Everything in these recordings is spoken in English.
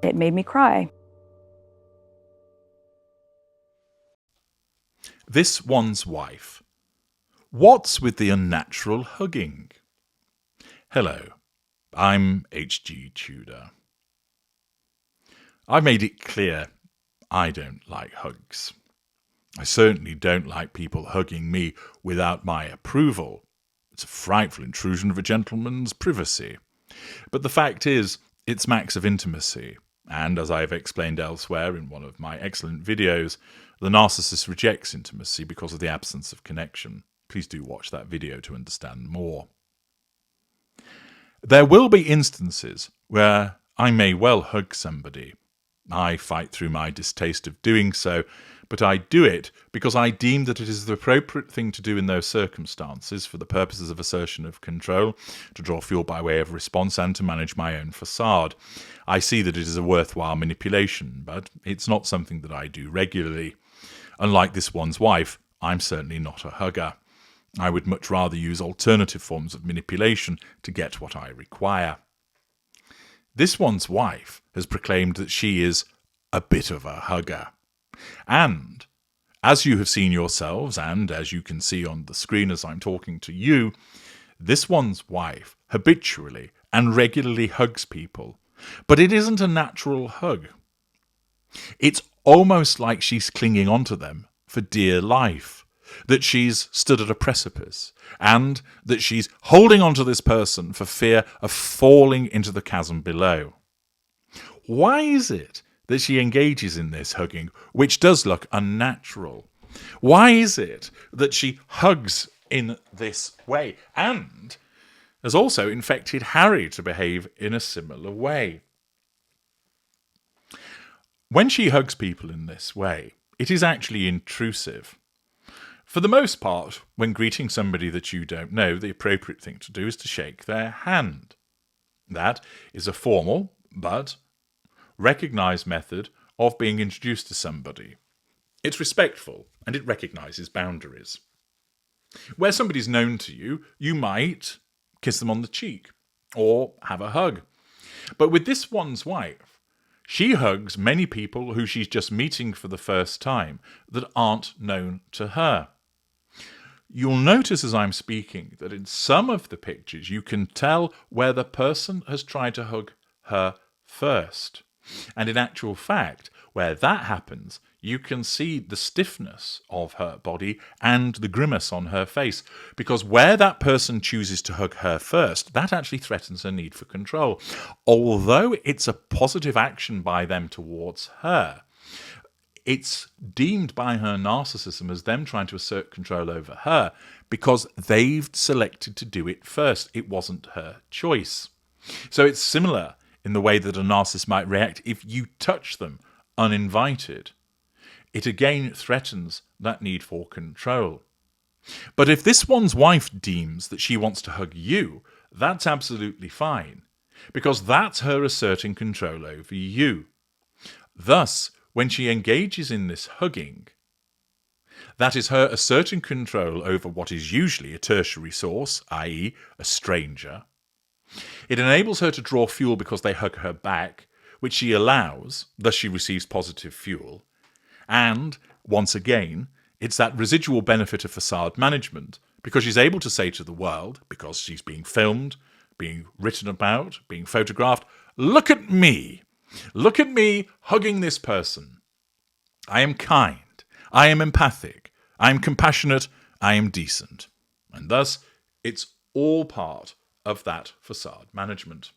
It made me cry. This one's wife. What's with the unnatural hugging? Hello, I'm H.G. Tudor. I've made it clear I don't like hugs. I certainly don't like people hugging me without my approval. It's a frightful intrusion of a gentleman's privacy. But the fact is, it smacks of intimacy. And as I have explained elsewhere in one of my excellent videos, the narcissist rejects intimacy because of the absence of connection. Please do watch that video to understand more. There will be instances where I may well hug somebody. I fight through my distaste of doing so, but I do it because I deem that it is the appropriate thing to do in those circumstances for the purposes of assertion of control, to draw fuel by way of response, and to manage my own facade. I see that it is a worthwhile manipulation, but it's not something that I do regularly. Unlike this one's wife, I'm certainly not a hugger. I would much rather use alternative forms of manipulation to get what I require. This one's wife has proclaimed that she is a bit of a hugger. And, as you have seen yourselves, and as you can see on the screen as I'm talking to you, this one's wife habitually and regularly hugs people. But it isn't a natural hug. It's almost like she's clinging onto them for dear life, that she's stood at a precipice, and that she's holding onto this person for fear of falling into the chasm below. Why is it that she engages in this hugging, which does look unnatural? Why is it that she hugs in this way, and has also infected Harry to behave in a similar way? When she hugs people in this way, it is actually intrusive. For the most part, when greeting somebody that you don't know, the appropriate thing to do is to shake their hand. That is a formal but recognised method of being introduced to somebody. It's respectful and it recognises boundaries. Where somebody's known to you, you might kiss them on the cheek or have a hug. But with this one's wife, she hugs many people who she's just meeting for the first time that aren't known to her. You'll notice as I'm speaking that in some of the pictures you can tell where the person has tried to hug her first. And in actual fact, where that happens, you can see the stiffness of her body and the grimace on her face. Because where that person chooses to hug her first, that actually threatens her need for control. Although it's a positive action by them towards her, it's deemed by her narcissism as them trying to assert control over her because they've selected to do it first. It wasn't her choice. So it's similar in the way that a narcissist might react if you touch them uninvited. It again threatens that need for control. But if this one's wife deems that she wants to hug you, that's absolutely fine, because that's her asserting control over you. Thus, when she engages in this hugging, that is her asserting control over what is usually a tertiary source, i.e. a stranger. It enables her to draw fuel because they hug her back, which she allows, thus she receives positive fuel. And, once again, it's that residual benefit of facade management, because she's able to say to the world, because she's being filmed, being written about, being photographed, look at me! Look at me hugging this person. I am kind. I am empathic. I am compassionate. I am decent. And thus, it's all part of that facade management.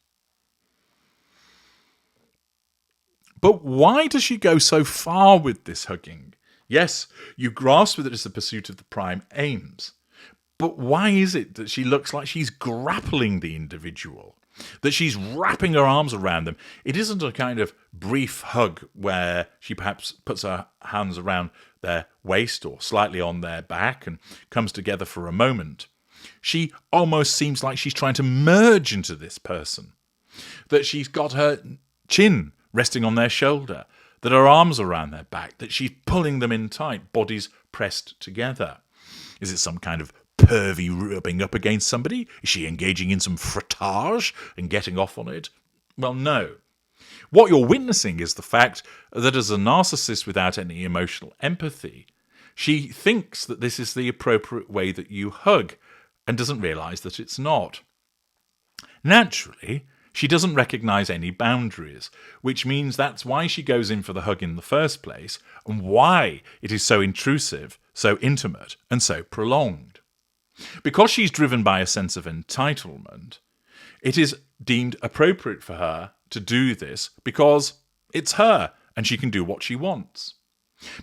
But why does she go so far with this hugging? Yes, you grasp that it's the pursuit of the prime aims. But why is it that she looks like she's grappling the individual? That she's wrapping her arms around them? It isn't a kind of brief hug where she perhaps puts her hands around their waist or slightly on their back and comes together for a moment. She almost seems like she's trying to merge into this person. That she's got her chin resting on their shoulder, that her arms are around their back, that she's pulling them in tight, bodies pressed together. Is it some kind of pervy rubbing up against somebody? Is she engaging in some frottage and getting off on it? Well, no. What you're witnessing is the fact that as a narcissist without any emotional empathy, she thinks that this is the appropriate way that you hug and doesn't realise that it's not. Naturally, she doesn't recognise any boundaries, which means that's why she goes in for the hug in the first place and why it is so intrusive, so intimate, and so prolonged. Because she's driven by a sense of entitlement, it is deemed appropriate for her to do this because it's her and she can do what she wants.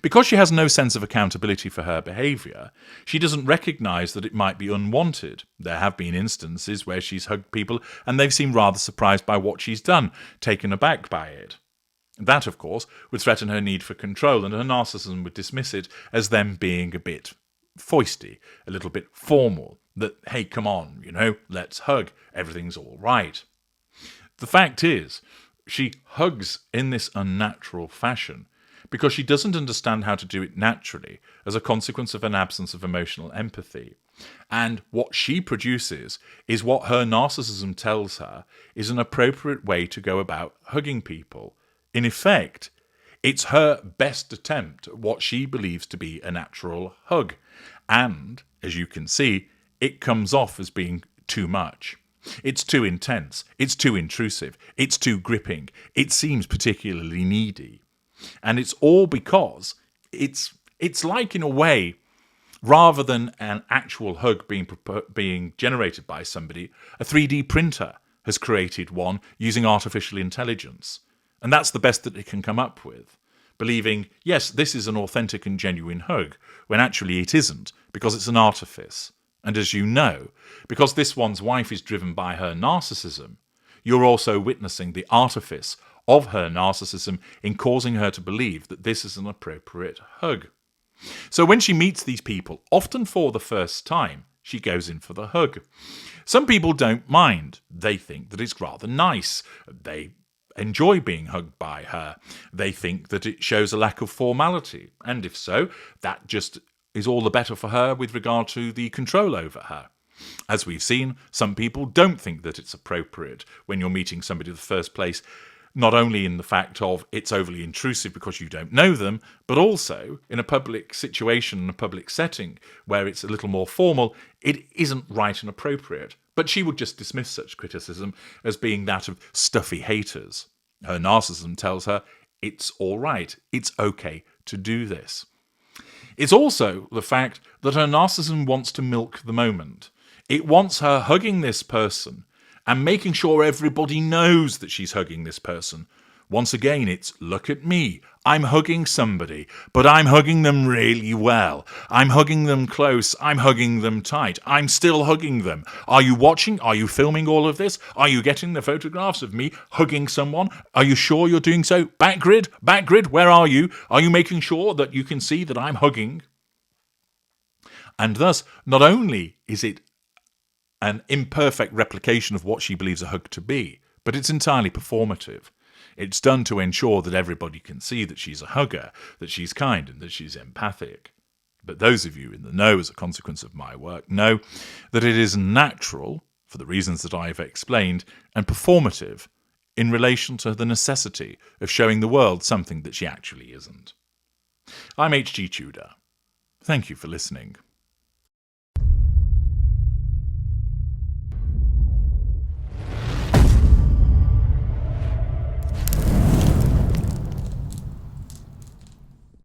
Because she has no sense of accountability for her behaviour, she doesn't recognise that it might be unwanted. There have been instances where she's hugged people and they've seemed rather surprised by what she's done, taken aback by it. That, of course, would threaten her need for control, and her narcissism would dismiss it as them being a bit foisty, a little bit formal, that, hey, come on, let's hug, everything's all right. The fact is, she hugs in this unnatural fashion because she doesn't understand how to do it naturally as a consequence of an absence of emotional empathy. And what she produces is what her narcissism tells her is an appropriate way to go about hugging people. In effect, it's her best attempt at what she believes to be a natural hug. And, as you can see, it comes off as being too much. It's too intense, it's too intrusive, it's too gripping, it seems particularly needy. And it's all because it's like, in a way, rather than an actual hug being generated by somebody, a 3D printer has created one using artificial intelligence. And that's the best that it can come up with, believing, yes, this is an authentic and genuine hug, when actually it isn't, because it's an artifice. And as you know, because this one's wife is driven by her narcissism, you're also witnessing the artifice of her narcissism in causing her to believe that this is an appropriate hug. So when she meets these people, often for the first time, she goes in for the hug. Some people don't mind. They think that it's rather nice. They enjoy being hugged by her. They think that it shows a lack of formality. And if so, that just is all the better for her with regard to the control over her. As we've seen, some people don't think that it's appropriate when you're meeting somebody in the first place, not only in the fact of it's overly intrusive because you don't know them, but also in a public situation, in a public setting where it's a little more formal, it isn't right and appropriate. But she would just dismiss such criticism as being that of stuffy haters. Her narcissism tells her it's all right, it's okay to do this. It's also the fact that her narcissism wants to milk the moment. It wants her hugging this person and making sure everybody knows that she's hugging this person. Once again, it's, look at me, I'm hugging somebody, but I'm hugging them really well. I'm hugging them close, I'm hugging them tight, I'm still hugging them. Are you watching? Are you filming all of this? Are you getting the photographs of me hugging someone? Are you sure you're doing so? Backgrid, where are you? Are you making sure that you can see that I'm hugging? And thus, not only is it an imperfect replication of what she believes a hug to be, but it's entirely performative. It's done to ensure that everybody can see that she's a hugger, that she's kind, and that she's empathic. But those of you in the know as a consequence of my work know that it is natural, for the reasons that I've explained, and performative in relation to the necessity of showing the world something that she actually isn't. I'm H.G. Tudor. Thank you for listening.